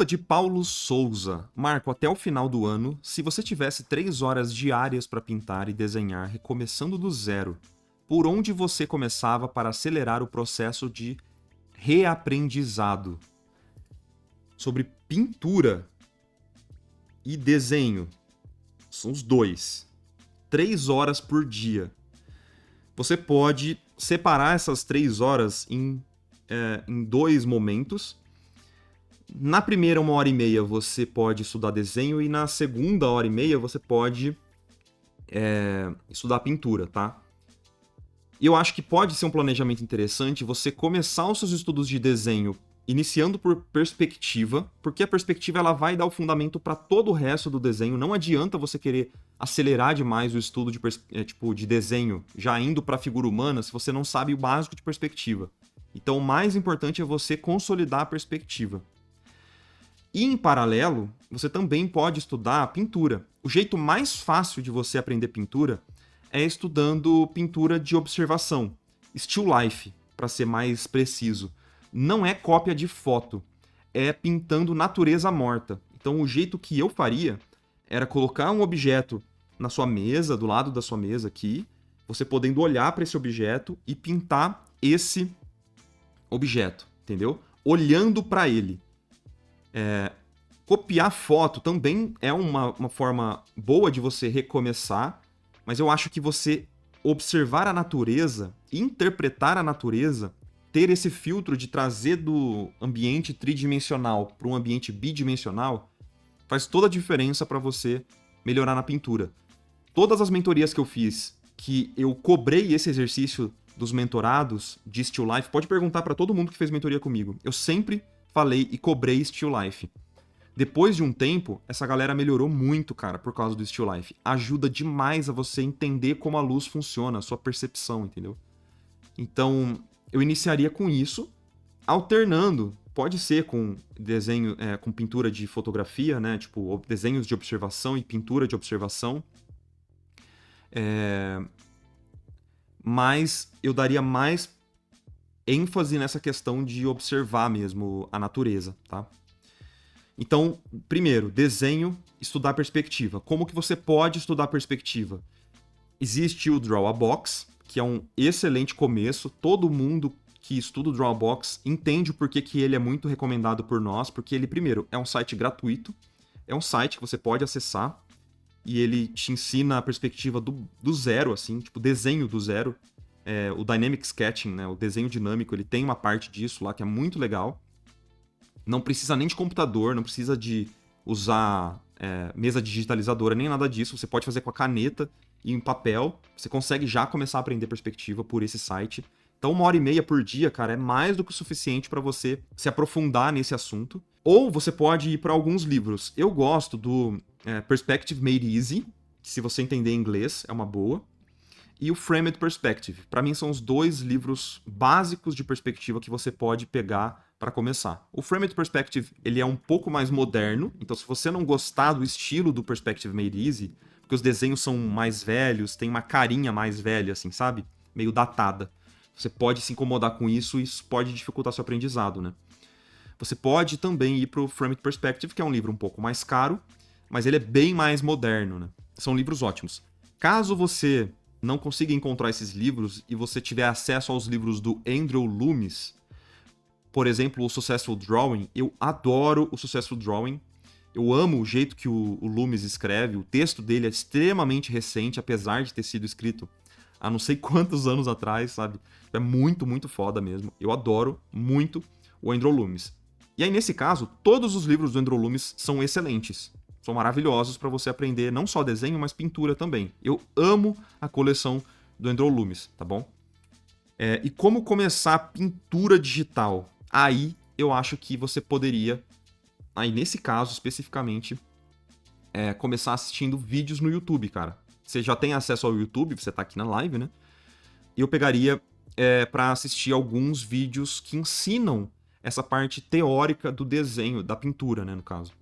Pergunta de Paulo Souza. Marco, até o final do ano, se você tivesse 3 horas diárias para pintar e desenhar, recomeçando do zero, por onde você começava para acelerar o processo de reaprendizado? Sobre pintura e desenho. São os dois. 3 horas por dia. Você pode separar essas 3 horas em dois momentos. Na primeira 1h30 você pode estudar desenho e na segunda 1h30 você pode estudar pintura, tá? E eu acho que pode ser um planejamento interessante você começar os seus estudos de desenho iniciando por perspectiva, porque a perspectiva ela vai dar o fundamento para todo o resto do desenho. Não adianta você querer acelerar demais o estudo de desenho, já indo para a figura humana, se você não sabe o básico de perspectiva. Então, o mais importante é você consolidar a perspectiva. E, em paralelo, você também pode estudar pintura. O jeito mais fácil de você aprender pintura é estudando pintura de observação, still life, para ser mais preciso. Não é cópia de foto, é pintando natureza morta. Então, o jeito que eu faria era colocar um objeto na sua mesa, do lado da sua mesa aqui, você podendo olhar para esse objeto e pintar esse objeto, entendeu? Olhando para ele. Copiar foto também é uma forma boa de você recomeçar, mas eu acho que você observar a natureza, interpretar a natureza, ter esse filtro de trazer do ambiente tridimensional para um ambiente bidimensional, faz toda a diferença para você melhorar na pintura. Todas as mentorias que eu fiz, que eu cobrei esse exercício dos mentorados de Still Life, pode perguntar para todo mundo que fez mentoria comigo. Eu sempre falei e cobrei Still Life. Depois de um tempo, essa galera melhorou muito, cara, por causa do Still Life. Ajuda demais a você entender como a luz funciona, a sua percepção, entendeu? Então, eu iniciaria com isso, alternando. Pode ser com desenho, com pintura de fotografia, né? Tipo, desenhos de observação e pintura de observação. Mas eu daria mais ênfase nessa questão de observar mesmo a natureza, tá? Então, primeiro, desenho, estudar perspectiva. Como que você pode estudar perspectiva? Existe o Draw a Box, que é um excelente começo. Todo mundo que estuda o Draw a Box entende o porquê que ele é muito recomendado por nós, porque ele, primeiro, é um site gratuito, é um site que você pode acessar, e ele te ensina a perspectiva do zero, assim, tipo, desenho do zero. O Dynamic Sketching, né, o desenho dinâmico, ele tem uma parte disso lá que é muito legal. Não precisa nem de computador, não precisa de usar mesa digitalizadora, nem nada disso. Você pode fazer com a caneta e em papel. Você consegue já começar a aprender perspectiva por esse site. Então, 1h30 por dia, cara, é mais do que o suficiente para você se aprofundar nesse assunto. Ou você pode ir para alguns livros. Eu gosto do Perspective Made Easy, que se você entender inglês é uma boa. E o Framed Perspective. Para mim, são os dois livros básicos de perspectiva que você pode pegar para começar. O Framed Perspective, ele é um pouco mais moderno, então se você não gostar do estilo do Perspective Made Easy, porque os desenhos são mais velhos, tem uma carinha mais velha, assim, sabe? Meio datada. Você pode se incomodar com isso e isso pode dificultar seu aprendizado, né? Você pode também ir para o Framed Perspective, que é um livro um pouco mais caro, mas ele é bem mais moderno, né? São livros ótimos. Caso você não consiga encontrar esses livros e você tiver acesso aos livros do Andrew Loomis, por exemplo, o Successful Drawing, eu adoro o Successful Drawing. Eu amo o jeito que o Loomis escreve. O texto dele é extremamente recente, apesar de ter sido escrito há não sei quantos anos atrás, sabe? É muito, muito foda mesmo. Eu adoro muito o Andrew Loomis. E aí, nesse caso, todos os livros do Andrew Loomis são excelentes. São maravilhosos para você aprender não só desenho, mas pintura também. Eu amo a coleção do Andrew Loomis, tá bom? E como começar pintura digital? Aí eu acho que você poderia, aí nesse caso especificamente, começar assistindo vídeos no YouTube, cara. Você já tem acesso ao YouTube, você tá aqui na live, né? E eu pegaria para assistir alguns vídeos que ensinam essa parte teórica do desenho, da pintura, né, no caso.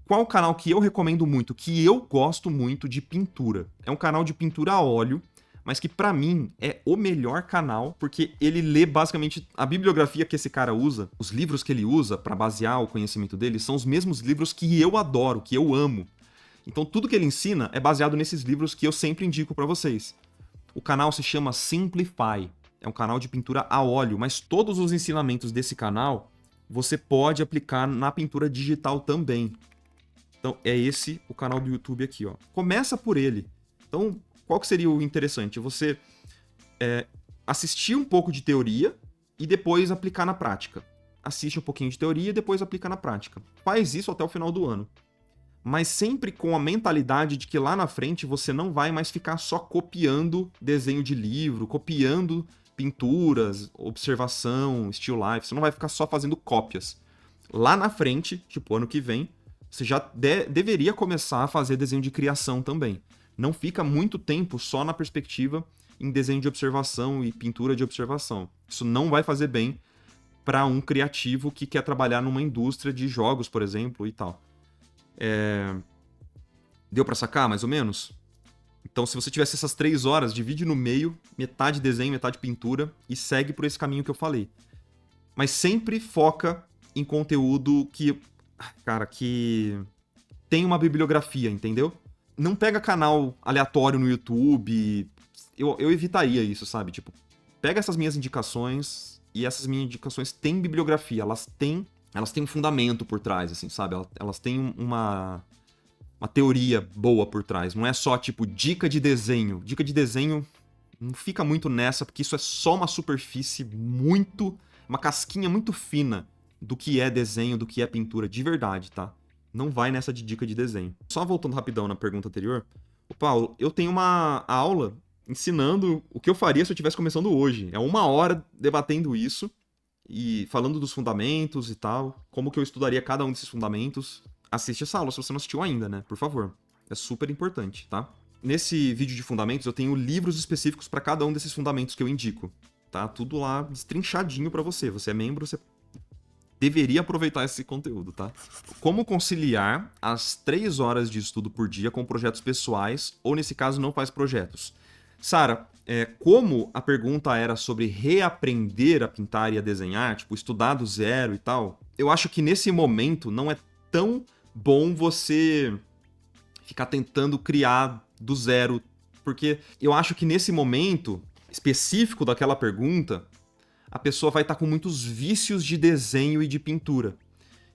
Qual canal que eu recomendo muito, que eu gosto muito de pintura? É um canal de pintura a óleo, mas que pra mim é o melhor canal, porque ele lê basicamente a bibliografia que esse cara usa, os livros que ele usa pra basear o conhecimento dele, são os mesmos livros que eu adoro, que eu amo. Então tudo que ele ensina é baseado nesses livros que eu sempre indico pra vocês. O canal se chama Simplify, é um canal de pintura a óleo, mas todos os ensinamentos desse canal você pode aplicar na pintura digital também. Então é esse o canal do YouTube aqui, ó. Começa por ele. Então, qual que seria o interessante? Você assistir um pouco de teoria e depois aplicar na prática. Assiste um pouquinho de teoria e depois aplica na prática. Faz isso até o final do ano. Mas sempre com a mentalidade de que lá na frente você não vai mais ficar só copiando desenho de livro, copiando pinturas, observação, still life. Você não vai ficar só fazendo cópias. Lá na frente, tipo ano que vem, você já deveria começar a fazer desenho de criação também. Não fica muito tempo só na perspectiva em desenho de observação e pintura de observação. Isso não vai fazer bem para um criativo que quer trabalhar numa indústria de jogos, por exemplo, e tal. Deu para sacar, mais ou menos? Então, se você tivesse essas 3 horas, divide no meio, metade desenho, metade pintura, e segue por esse caminho que eu falei. Mas sempre foca em conteúdo que tem uma bibliografia, entendeu? Não pega canal aleatório no YouTube. Eu evitaria isso, sabe? Tipo, pega essas minhas indicações, e essas minhas indicações têm bibliografia, elas têm um fundamento por trás, assim, sabe? Elas têm uma teoria boa por trás. Não é só, tipo, dica de desenho. Dica de desenho não fica muito nessa, porque isso é só uma superfície uma casquinha muito fina do que é desenho, do que é pintura de verdade, tá? Não vai nessa de dica de desenho. Só voltando rapidão na pergunta anterior. Paulo, eu tenho uma aula ensinando o que eu faria se eu estivesse começando hoje. É 1 hora debatendo isso e falando dos fundamentos e tal, como que eu estudaria cada um desses fundamentos. Assiste essa aula se você não assistiu ainda, né? Por favor. É super importante, tá? Nesse vídeo de fundamentos eu tenho livros específicos para cada um desses fundamentos que eu indico, tá? Tudo lá destrinchadinho para você. Você é membro, você deveria aproveitar esse conteúdo, tá? Como conciliar as 3 horas de estudo por dia com projetos pessoais, ou nesse caso não faz projetos? Sara, como a pergunta era sobre reaprender a pintar e a desenhar, tipo, estudar do zero e tal, eu acho que nesse momento não é tão bom você ficar tentando criar do zero, porque eu acho que nesse momento específico daquela pergunta, a pessoa vai estar com muitos vícios de desenho e de pintura.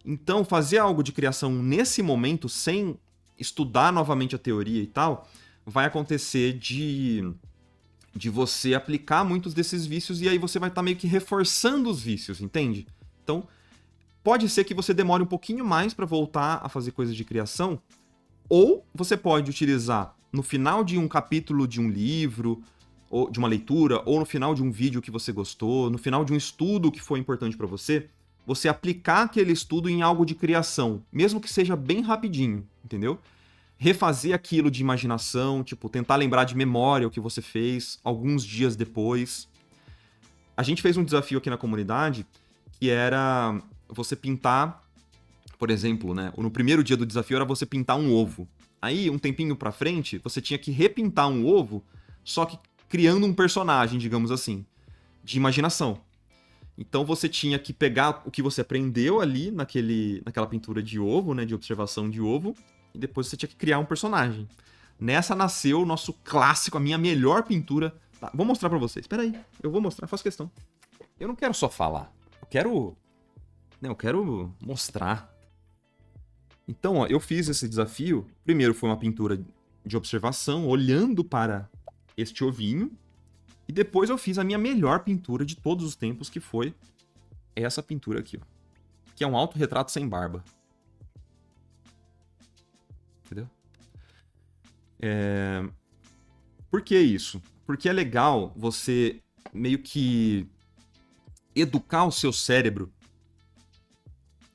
Então, fazer algo de criação nesse momento, sem estudar novamente a teoria e tal, vai acontecer de você aplicar muitos desses vícios e aí você vai estar meio que reforçando os vícios, entende? Então, pode ser que você demore um pouquinho mais para voltar a fazer coisas de criação, ou você pode utilizar no final de um capítulo de um livro, ou de uma leitura, ou no final de um vídeo que você gostou, no final de um estudo que foi importante para você, você aplicar aquele estudo em algo de criação, mesmo que seja bem rapidinho, entendeu? Refazer aquilo de imaginação, tipo, tentar lembrar de memória o que você fez alguns dias depois. A gente fez um desafio aqui na comunidade que era você pintar, por exemplo, né? No primeiro dia do desafio era você pintar um ovo. Aí, um tempinho pra frente, você tinha que repintar um ovo, só que criando um personagem, digamos assim, de imaginação. Então você tinha que pegar o que você aprendeu ali naquela pintura de ovo, né? De observação de ovo, e depois você tinha que criar um personagem. Nessa nasceu o nosso clássico, a minha melhor pintura. Tá, vou mostrar pra vocês. Espera aí, eu vou mostrar, faço questão. Eu não quero só falar, eu quero mostrar. Então, ó, eu fiz esse desafio. Primeiro foi uma pintura de observação, olhando para este ovinho. E depois eu fiz a minha melhor pintura de todos os tempos, que foi essa pintura aqui, ó. Que é um autorretrato sem barba. Entendeu? Por que isso? Porque é legal você meio que educar o seu cérebro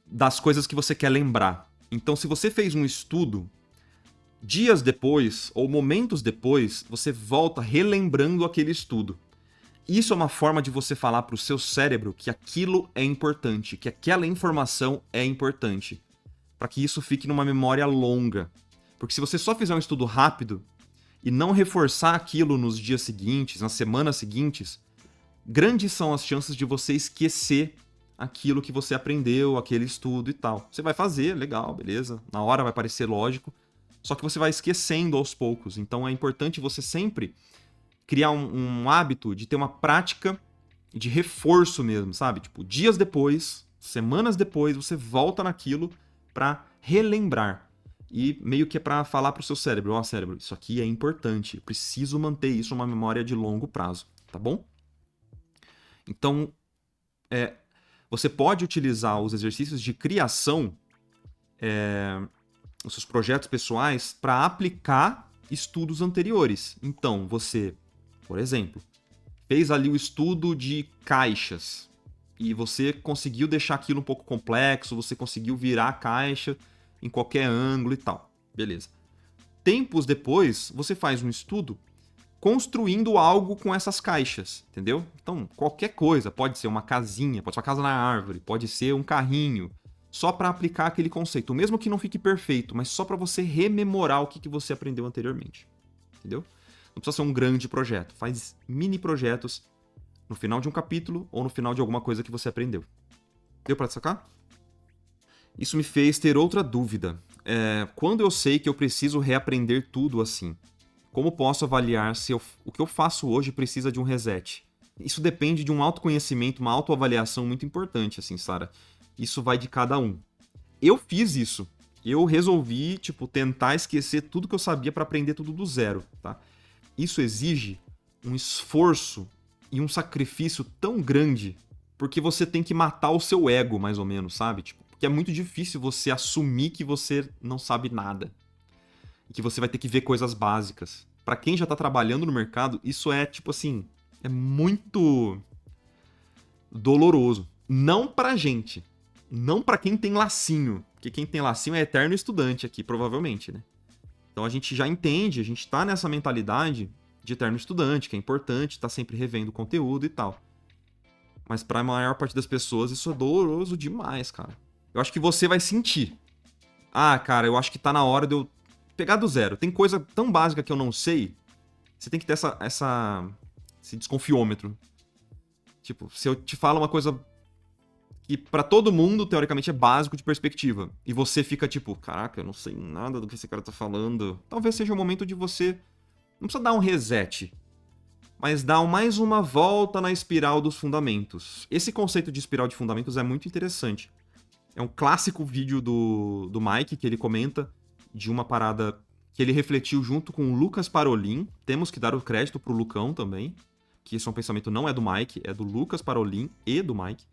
das coisas que você quer lembrar. Então, se você fez um estudo, dias depois ou momentos depois, você volta relembrando aquele estudo. Isso é uma forma de você falar para o seu cérebro que aquilo é importante, que aquela informação é importante, para que isso fique numa memória longa. Porque se você só fizer um estudo rápido e não reforçar aquilo nos dias seguintes, nas semanas seguintes, grandes são as chances de você esquecer aquilo que você aprendeu, aquele estudo e tal. Você vai fazer, legal, beleza, na hora vai parecer lógico, só que você vai esquecendo aos poucos. Então é importante você sempre criar um hábito de ter uma prática de reforço mesmo, sabe? Tipo, dias depois, semanas depois, você volta naquilo pra relembrar. E meio que é pra falar pro seu cérebro, ó, cérebro, isso aqui é importante, eu preciso manter isso numa memória de longo prazo, tá bom? Então, você pode utilizar os exercícios de criação, os seus projetos pessoais, para aplicar estudos anteriores. Então, você, por exemplo, fez ali o estudo de caixas e você conseguiu deixar aquilo um pouco complexo, você conseguiu virar a caixa em qualquer ângulo e tal. Beleza. Tempos depois, você faz um estudo construindo algo com essas caixas, entendeu? Então, qualquer coisa, pode ser uma casinha, pode ser uma casa na árvore, pode ser um carrinho, só para aplicar aquele conceito, mesmo que não fique perfeito, mas só para você rememorar o que você aprendeu anteriormente, entendeu? Não precisa ser um grande projeto, faz mini projetos no final de um capítulo ou no final de alguma coisa que você aprendeu. Deu para sacar? Isso me fez ter outra dúvida. Quando eu sei que eu preciso reaprender tudo assim, como posso avaliar se o que eu faço hoje precisa de um reset? Isso depende de um autoconhecimento, uma autoavaliação muito importante, assim, Sara. Isso vai de cada um. Eu fiz isso. Eu resolvi, tentar esquecer tudo que eu sabia para aprender tudo do zero, tá? Isso exige um esforço e um sacrifício tão grande, porque você tem que matar o seu ego, mais ou menos, sabe? Porque é muito difícil você assumir que você não sabe nada. E que você vai ter que ver coisas básicas. Pra quem já tá trabalhando no mercado, isso é, é muito doloroso. Não pra gente. Não pra quem tem lacinho. Porque quem tem lacinho é eterno estudante aqui, provavelmente, né? Então a gente já entende, a gente tá nessa mentalidade de eterno estudante, que é importante, tá sempre revendo o conteúdo e tal. Mas pra maior parte das pessoas isso é doloroso demais, cara. Eu acho que você vai sentir. Ah, cara, eu acho que tá na hora de eu pegar do zero. Tem coisa tão básica que eu não sei, você tem que ter esse desconfiômetro. Se eu te falo uma coisa que pra todo mundo, teoricamente, é básico de perspectiva, e você fica caraca, eu não sei nada do que esse cara tá falando, talvez seja o momento de você, não precisa dar um reset, mas dar mais uma volta na espiral dos fundamentos. Esse conceito de espiral de fundamentos é muito interessante. É um clássico vídeo do Mike, que ele comenta de uma parada que ele refletiu junto com o Lucas Parolin. Temos que dar o crédito pro Lucão também, que esse é um pensamento não é do Mike, é do Lucas Parolin e do Mike.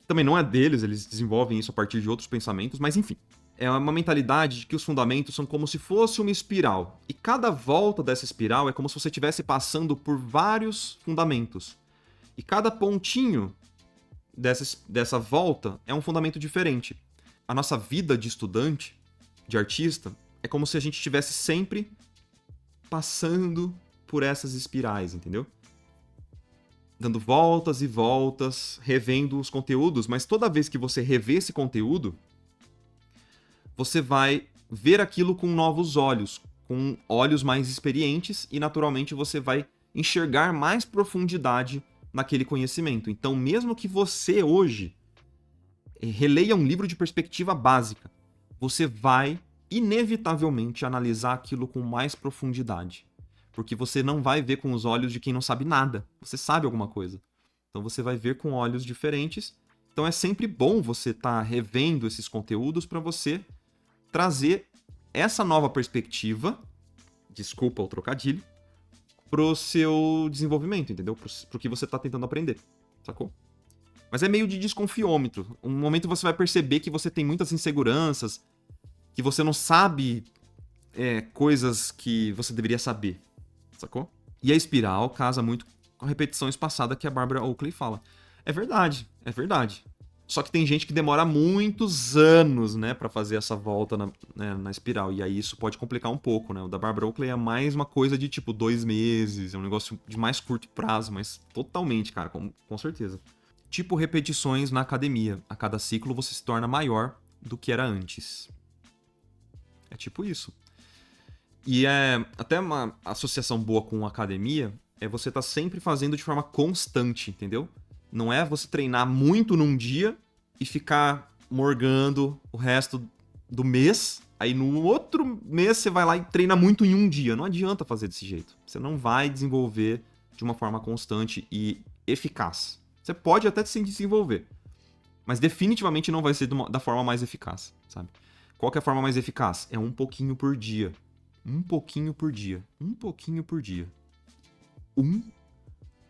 Também não é deles, eles desenvolvem isso a partir de outros pensamentos, mas enfim. É uma mentalidade de que os fundamentos são como se fosse uma espiral. E cada volta dessa espiral é como se você estivesse passando por vários fundamentos. E cada pontinho dessa volta é um fundamento diferente. A nossa vida de estudante, de artista, é como se a gente estivesse sempre passando por essas espirais, entendeu? Dando voltas e voltas, revendo os conteúdos, mas toda vez que você rever esse conteúdo, você vai ver aquilo com novos olhos, com olhos mais experientes, e naturalmente você vai enxergar mais profundidade naquele conhecimento. Então, mesmo que você hoje releia um livro de perspectiva básica, você vai inevitavelmente analisar aquilo com mais profundidade. Porque você não vai ver com os olhos de quem não sabe nada. Você sabe alguma coisa. Então você vai ver com olhos diferentes. Então é sempre bom você estar revendo esses conteúdos para você trazer essa nova perspectiva, desculpa o trocadilho, pro seu desenvolvimento, entendeu? Pro que você tá tentando aprender, sacou? Mas é meio de desconfiômetro. Um momento você vai perceber que você tem muitas inseguranças, que você não sabe coisas que você deveria saber, sacou? E a espiral casa muito com a repetição espaçada que a Barbara Oakley fala. É verdade, é verdade. Só que tem gente que demora muitos anos, né, pra fazer essa volta na espiral. E aí isso pode complicar um pouco, né? O da Barbara Oakley é mais uma coisa de, 2 meses. É um negócio de mais curto prazo, mas totalmente, cara, com certeza. Tipo repetições na academia. A cada ciclo você se torna maior do que era antes. É tipo isso. E até uma associação boa com a academia é você estar sempre fazendo de forma constante, entendeu? Não é você treinar muito num dia e ficar morgando o resto do mês. Aí no outro mês você vai lá e treina muito em um dia. Não adianta fazer desse jeito. Você não vai desenvolver de uma forma constante e eficaz. Você pode até se desenvolver, mas definitivamente não vai ser da forma mais eficaz, sabe? Qual que é a forma mais eficaz? É um pouquinho por dia. Um pouquinho por dia. Um pouquinho por dia. Um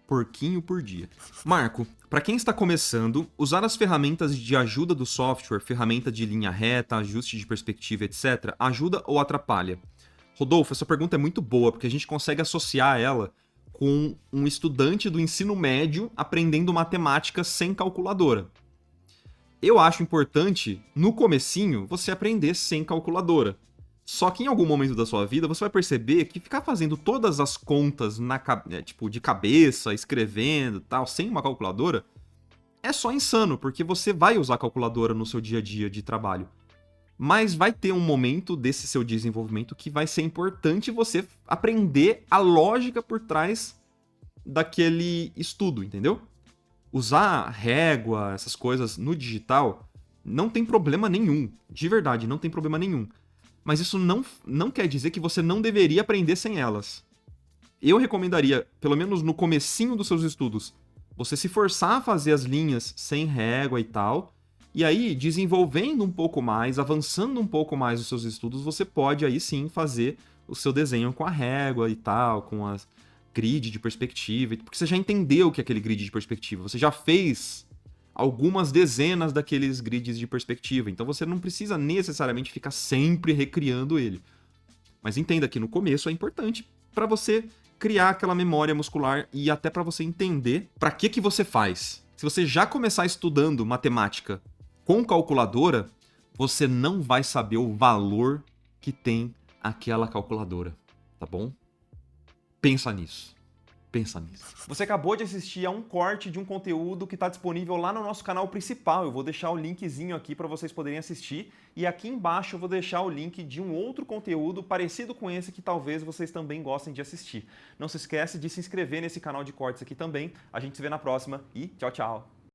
porquinho por dia. Marco, para quem está começando, usar as ferramentas de ajuda do software, ferramenta de linha reta, ajuste de perspectiva, etc., ajuda ou atrapalha? Rodolfo, essa pergunta é muito boa, porque a gente consegue associar ela com um estudante do ensino médio aprendendo matemática sem calculadora. Eu acho importante, no comecinho, você aprender sem calculadora. Só que em algum momento da sua vida, você vai perceber que ficar fazendo todas as contas tipo, de cabeça, escrevendo tal, sem uma calculadora, é só insano, porque você vai usar a calculadora no seu dia a dia de trabalho. Mas vai ter um momento desse seu desenvolvimento que vai ser importante você aprender a lógica por trás daquele estudo, entendeu? Usar régua, essas coisas no digital, não tem problema nenhum. De verdade, não tem problema nenhum. Mas isso não quer dizer que você não deveria aprender sem elas. Eu recomendaria, pelo menos no comecinho dos seus estudos, você se forçar a fazer as linhas sem régua e tal, e aí, desenvolvendo um pouco mais, avançando um pouco mais os seus estudos, você pode aí sim fazer o seu desenho com a régua e tal, com as grid de perspectiva, porque você já entendeu o que é aquele grid de perspectiva, você já fez algumas dezenas daqueles grids de perspectiva, então você não precisa necessariamente ficar sempre recriando ele. Mas entenda que no começo é importante para você criar aquela memória muscular e até para você entender para que você faz. Se você já começar estudando matemática com calculadora, você não vai saber o valor que tem aquela calculadora, tá bom? Pensa nisso. Pensa nisso. Você acabou de assistir a um corte de um conteúdo que está disponível lá no nosso canal principal. Eu vou deixar o linkzinho aqui para vocês poderem assistir. E aqui embaixo eu vou deixar o link de um outro conteúdo parecido com esse que talvez vocês também gostem de assistir. Não se esquece de se inscrever nesse canal de cortes aqui também. A gente se vê na próxima e tchau, tchau!